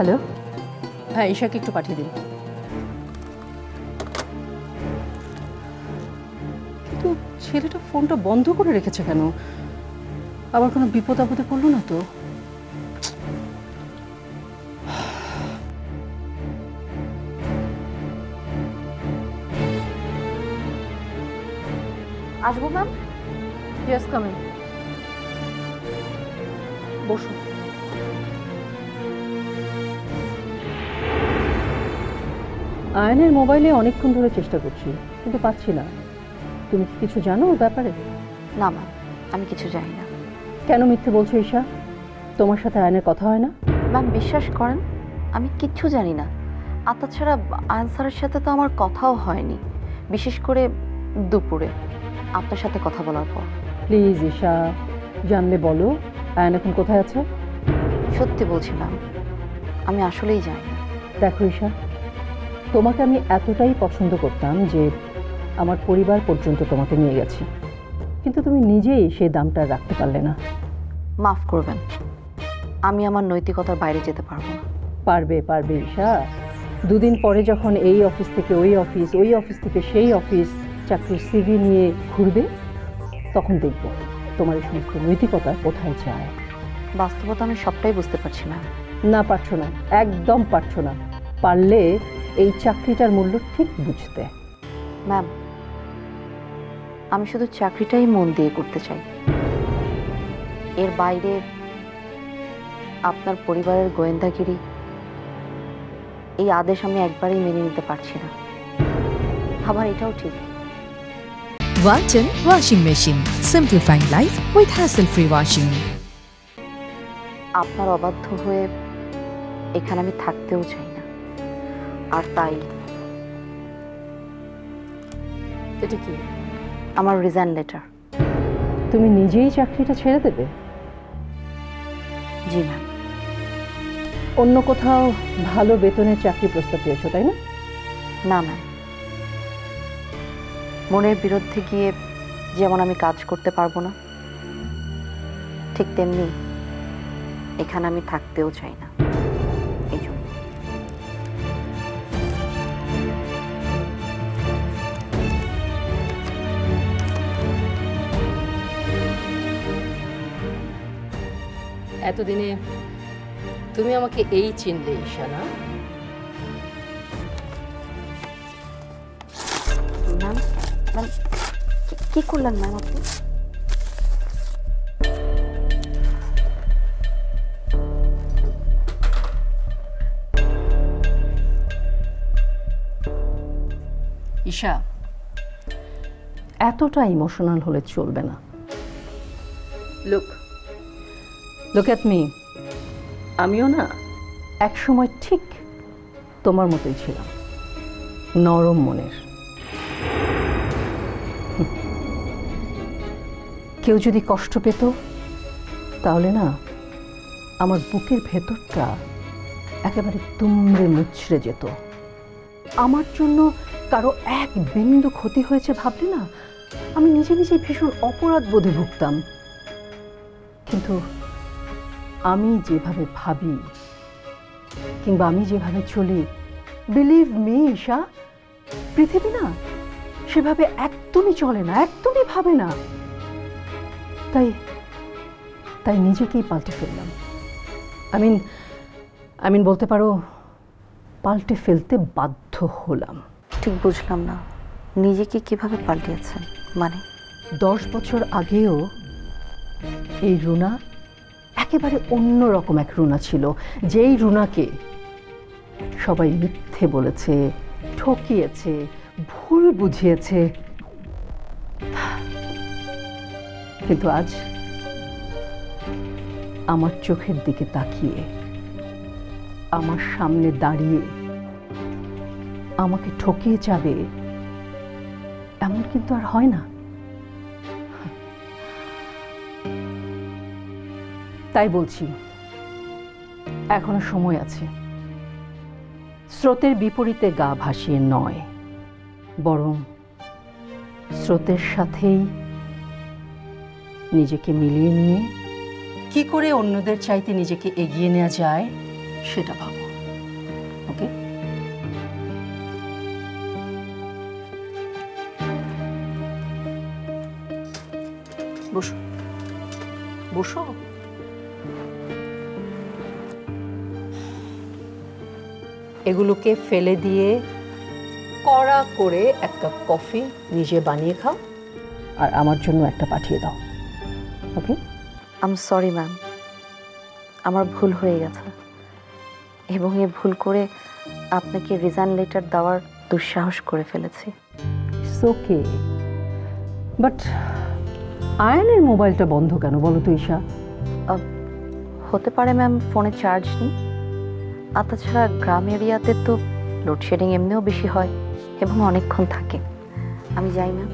Hello, হ্যাঁ ঈশাকে একটু পাঠিয়ে দিন। কিন্তু ছেলেটা ফোনটা বন্ধ করে রেখেছে কেন? আবার কোনো বিপদ আপদে পড়লো না তো? আসবো ম্যাম? Yes, coming. বসুন। আয়নের মোবাইলে অনেকক্ষণ ধরে চেষ্টা করছি, কিন্তু পাচ্ছি না। তুমি কি কিছু জানো ওর ব্যাপারে? না ম্যাম, আমি কিছু জানি না। কেন মিথ্যে বলছো ঈশা? তোমার সাথে আয়নের কথা হয় না? ম্যাম বিশ্বাস করেন, আমি কিচ্ছু জানি না। আর তাছাড়া আয়ন স্যারের সাথে তো আমার কথাও হয়নি, বিশেষ করে দুপুরে আপনার সাথে কথা বলার পর। প্লিজ ঈশা, জানলে বলো। আয়ন এখন কোথায় আছে? সত্যি বলছি ম্যাম, আমি আসলেই জানি না। দেখো ঈশা, তোমাকে আমি এতটাই পছন্দ করতাম যে আমার পরিবার পর্যন্ত তোমাকে নিয়ে গেছি, কিন্তু তুমি নিজেই সেই দামটা রাখতে পারলে না। মাফ করবেন, আমি আমার নৈতিকতার বাইরে যেতে পারবো না। পারবে পারবে ঈশা। দুদিন পরে যখন এই অফিস থেকে ওই অফিস, ওই অফিস থেকে সেই অফিস চাকরির সিভি নিয়ে ঘুরবে, তখন দেখব তোমার এই সমস্ত নৈতিকতা কোথায় যায়। বাস্তবতা আমি সবটাই বুঝতে পারছি ম্যাম। না, পারছো না, একদম পারছো না। পারলে এই চাকরিটার মূল্য ঠিক বুঝতে। ম্যাম, আমি শুধু চাকরিটাই মন দিয়ে করতে চাই। এর বাইরে আপনার পরিবারের গোয়েন্দাগিরি, এই আদেশ আমি একবারেই মেনে নিতে পারছি না। আবার এটাও ঠিক, Walton Washing Machine. Simplifying life with hassle-free washing. আপনার অবাধ্য হয়ে এখানে আমি থাকতেও চাই না। আর তাই এটা কি? আমার রিজাইন লেটার। তুমি নিজেই চাকরিটা ছেড়ে দেবে? জি ম্যাম। অন্য কোথাও ভালো বেতনের চাকরি প্রস্তাব পেয়েছো, তাই না? না ম্যাম, মনের বিরুদ্ধে গিয়ে যেমন আমি কাজ করতে পারবো না, ঠিক তেমনি এখানে আমি থাকতেও চাই না। এই জন্য এতদিনে তুমি আমাকে এই চিনলে ঈশা, না? ম্যাম, ম্যাম কি করলেন ম্যাম আপনি? ঈশা, এতটা ইমোশনাল হলে চলবে না। Look at me. আমিও না একসময় ঠিক তোমার মতোই ছিলাম, নরম মনের। কেউ যদি কষ্ট পেত, তাহলে না আমার বুকের ভেতরটা একেবারে দুমড়ে মুচড়ে যেত। আমার জন্য কারো এক বিন্দু ক্ষতি হয়েছে ভাবলে না আমি নিজে নিজে ভীষণ অপরাধ বোধে ভুগতাম। কিন্তু আমি যেভাবে ভাবি কিংবা আমি যেভাবে চলি, বিলিভ মি ঈশা, পৃথিবী না সেভাবে একদমই চলে না, একদমই ভাবে না। তাই তাই নিজেকেই পাল্টে ফেললাম। আই মিন বলতে পারো পাল্টে ফেলতে বাধ্য হলাম। ঠিক বুঝলাম না, নিজেকে কিভাবে পাল্টিয়েছেন? মানে 10 বছর আগেও এই রুনা একেবারে অন্যরকম এক রুনা ছিল, যেই রুনাকে সবাই মিথ্যে বলেছে, ঠকিয়েছে, ভুল বুঝিয়েছে। কিন্তু আজ আমার চোখের দিকে তাকিয়ে, আমার সামনে দাঁড়িয়ে আমাকে ঠকিয়ে যাবে এমন কিন্তু আর হয় না। তাই বলছি, এখনো সময় আছে। স্রোতের বিপরীতে গা ভাসিয়ে নয়, বরং স্রোতের সাথেই নিজেকে মিলিয়ে নিয়ে কি করে অন্যদের চাইতে নিজেকে এগিয়ে নেওয়া যায় সেটা ভাবো। বসো বসো। এগুলোকে ফেলে দিয়ে কড়া করে এক কাপ কফি নিজে বানিয়ে খাও, আর আমার জন্য একটা পাঠিয়ে দাও। ওকে? আই এম সরি ম্যাম, আমার ভুল হয়ে গেছে এবং এ ভুল করে আপনাকে রিজাইন লেটার দেওয়ার দুঃসাহস করে ফেলেছি। ইটস ওকে, বাট আয়নের মোবাইলটা বন্ধ কেন বলো তো ঈশা? হতে পারে ম্যাম ফোনে চার্জ নেই, আর তাছাড়া গ্রাম এরিয়াতে তো লোডশেডিং এমনিও বেশি হয় এবং অনেকক্ষণ থাকে। আমি যাই ম্যাম।